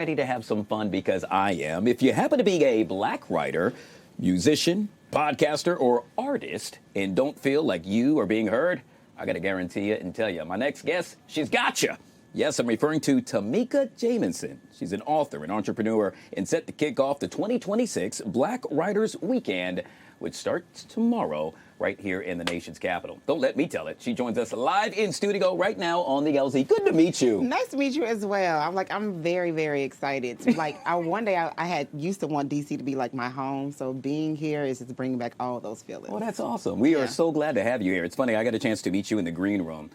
Ready to have some fun because I am. If you happen to be a black writer, musician, podcaster, or artist and don't feel like you are being heard, I got to guarantee you and tell you, my next guest, she's got you. Yes, I'm referring to Tamika Jamison. She's an author and entrepreneur and set to kick off the 2026 Black Writers Weekend, which starts tomorrow right here in the nation's capital. Don't let me tell it. She joins us live in studio right now on the LZ. Good to meet you. Nice to meet you as well. I'm very, very excited. One day I had used to want DC to be like my home, so being here is just bringing back all those feelings. Well, that's awesome. We are so glad to have you here. It's funny, I got a chance to meet you in the green room.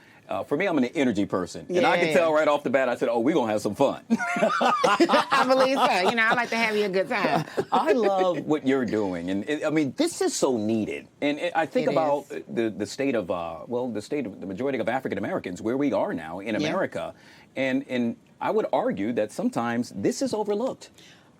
For me, I'm an energy person. And I can tell right off the bat, I said, oh, we're going to have some fun. I believe so. You know, I like to have you a good time. I love what you're doing. And this is so needed. And I think about the state of, the majority of African Americans, where we are now in America. And I would argue that sometimes this is overlooked.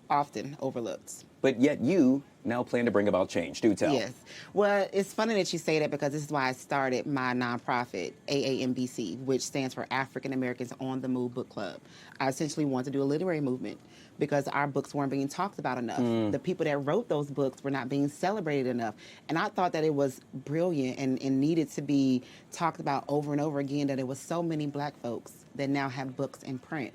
Often overlooked. But yet you now plan to bring about change. Do tell. Yes. Well, it's funny that you say that because this is why I started my nonprofit, AAMBC, which stands for African Americans on the Move Book Club. I essentially want to do a literary movement because our books weren't being talked about enough. The people that wrote those books were not being celebrated enough. And I thought that it was brilliant and needed to be talked about over and over again, that there was so many black folks that now have books in print.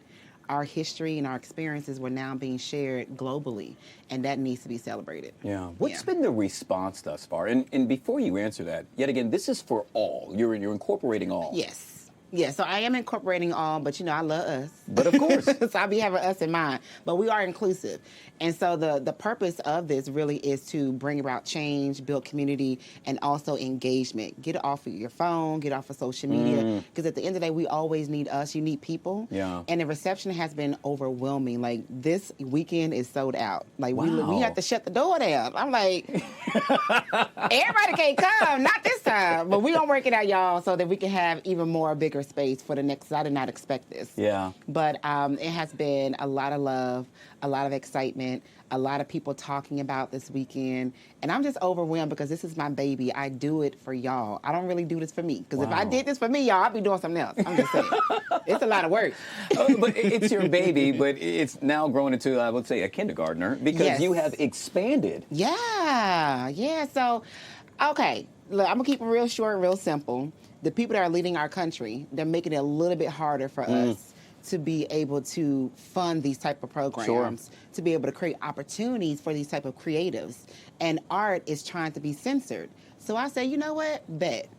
Our history and our experiences were now being shared globally, and that needs to be celebrated. Yeah. What's been the response thus far? And before you answer that, yet again, this is for all. You're incorporating all. Yes. Yeah, so I am incorporating all, but I love us. But of course. So I'll be having us in mind. But we are inclusive. And so the purpose of this really is to bring about change, build community, and also engagement. Get it off of your phone, get off of social media. Because at the end of the day, we always need us. You need people. Yeah. And the reception has been overwhelming. Like, this weekend is sold out. Like, we have to shut the door down. I'm like, everybody can't come. Not this time. But we're going to work it out, y'all, so that we can have even more bigger space for the next. I did not expect this. Yeah. But it has been a lot of love, a lot of excitement, a lot of people talking about this weekend. And I'm just overwhelmed because this is my baby. I do it for y'all. I don't really do this for me. Because if I did this for me, y'all, I'd be doing something else. I'm just saying. It's a lot of work. But it's your baby, but it's now grown into, I would say, a kindergartner because you have expanded. Yeah. So, okay. Look, I'm going to keep it real short, real simple. The people that are leading our country, they're making it a little bit harder for us to be able to fund these type of programs, to be able to create opportunities for these type of creatives. And art is trying to be censored. So I say, you know what? Bet.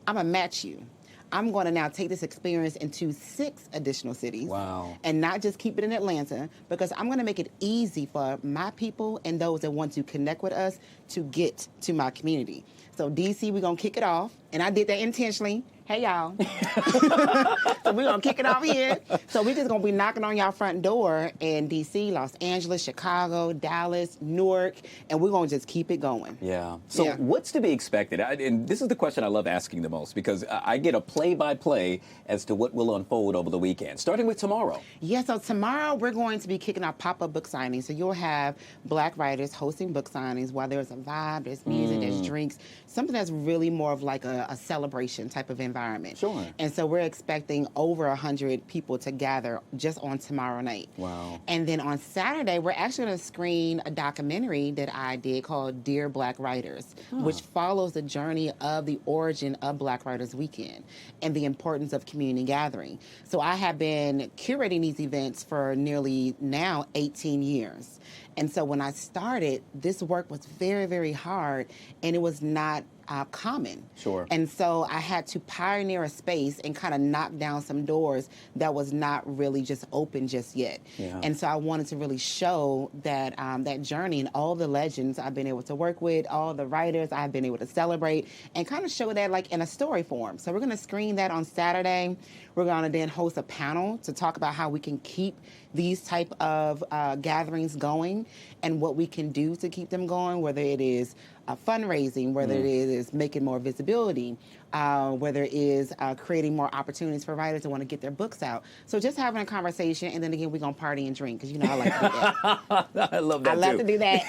I'm going to match you. I'm going to now take this experience into 6 additional cities. Wow. And not just keep it in Atlanta, because I'm going to make it easy for my people and those that want to connect with us to get to my community. So DC, we're going to kick it off. And I did that intentionally. Hey, y'all. So we're going to kick it off here. So we're just going to be knocking on y'all front door in D.C., Los Angeles, Chicago, Dallas, Newark, and we're going to just keep it going. Yeah. So what's to be expected? And this is the question I love asking the most because I get a play-by-play as to what will unfold over the weekend, starting with tomorrow. Yeah, so tomorrow we're going to be kicking off pop-up book signings. So you'll have black writers hosting book signings while there's a vibe, there's music, there's drinks, something that's really more of like a celebration type of environment. Sure. And so we're expecting over 100 people to gather just on tomorrow night. Wow. And then on Saturday, we're actually going to screen a documentary that I did called Dear Black Writers, which follows the journey of the origin of Black Writers Weekend and the importance of community gathering. So I have been curating these events for nearly now 18 years. And so when I started, this work was very, very hard, and it was not common. Sure. And so I had to pioneer a space and kind of knock down some doors that was not really just open just yet. Yeah. And so I wanted to really show that that journey and all the legends I've been able to work with, all the writers I've been able to celebrate, and kind of show that like in a story form. So we're going to screen that on Saturday. We're going to then host a panel to talk about how we can keep these type of gatherings going and what we can do to keep them going, whether it is fundraising, whether it is making more visibility, whether it is creating more opportunities for writers that want to get their books out. So just having a conversation, and then again, we're going to party and drink, because you know I like to do that. I love that, I love to do that.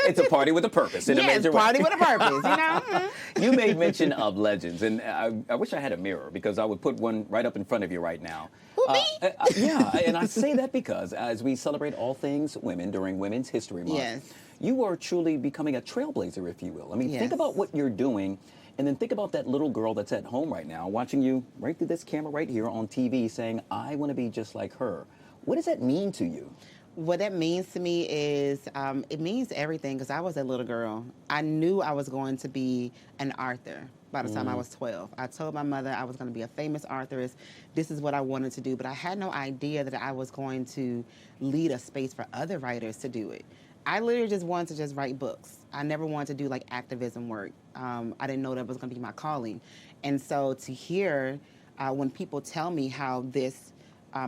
It's a party with a purpose. In a major way. Party with a purpose, you know? You made mention of legends, and I wish I had a mirror, because I would put one right up in front of you right now. me? Yeah, and I say that because as we celebrate all things women during Women's History Month, Yes. you are truly becoming a trailblazer, if you will. I mean, think Yes. about what you're doing, and then think about that little girl that's at home right now, watching you right through this camera right here on TV, saying, I want to be just like her. What does that mean to you? What that means to me is it means everything because I was a little girl. I knew I was going to be an author by the time I was 12. I told my mother I was going to be a famous authoress. This is what I wanted to do, but I had no idea that I was going to lead a space for other writers to do it. I literally just wanted to just write books. I never wanted to do like activism work. I didn't know that was going to be my calling. And so to hear when people tell me how this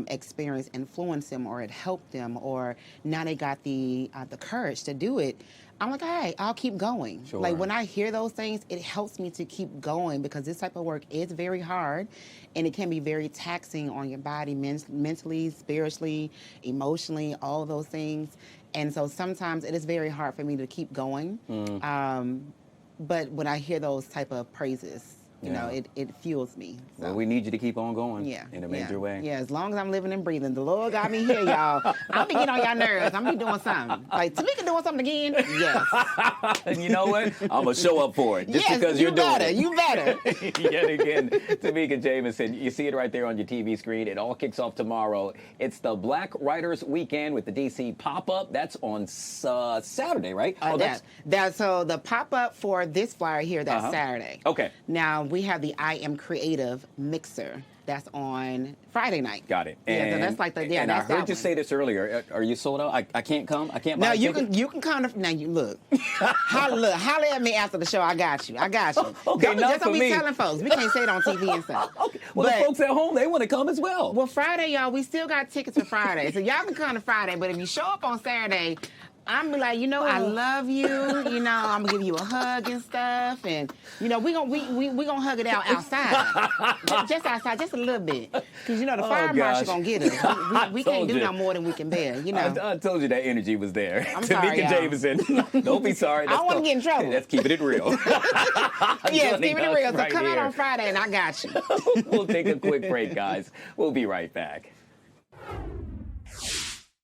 experience influenced them or it helped them or now they got the courage to do it, I'm like, all right, I'll keep going. Sure. Like when I hear those things, it helps me to keep going because this type of work is very hard and it can be very taxing on your body mentally, spiritually, emotionally, all of those things. And so sometimes it is very hard for me to keep going. But when I hear those type of praises, you know, it fuels me. So. Well, we need you to keep on going Yeah, in a major way. Yeah, as long as I'm living and breathing. The Lord got me here, y'all. I'll be getting on y'all nerves. I'm be doing something. Like, Tamika doing something again? Yes. And you know what? I'm going to show up for it just yes, because you're doing it. You better. Yet again, Tamika Jamison, you see it right there on your TV screen. It all kicks off tomorrow. It's the Black Writers Weekend with the DC pop-up. That's on Saturday, right? So the pop-up for this flyer here, that's Saturday. Okay. Now, we have the I Am Creative Mixer. That's on Friday night. Got it. And so that's like the and that's I heard that you one. say this earlier. Are you sold out? I can't come. I can't buy. No, a you ticket? can come to now. You look, holler at me after the show. I got you. Okay, Just not for don't be me. telling folks. We can't say it on TV and stuff. Okay. Well, the folks at home, they want to come as well. Well, Friday, y'all, we still got tickets for Friday, so y'all can come to Friday. But if you show up on Saturday, I'm be like, I love you. I'm gonna give you a hug and stuff, and we gonna hug it out outside, just outside, just a little bit, because the fire marshal gonna get us. We can't do no more than we can bear. I told you that energy was there. I'm sorry, Tamika Jamison, don't be sorry. I don't want to get in trouble. That's keeping it real. Yes, keeping it real. So right come out here. on Friday, and I got you. We'll take a quick break, guys. We'll be right back.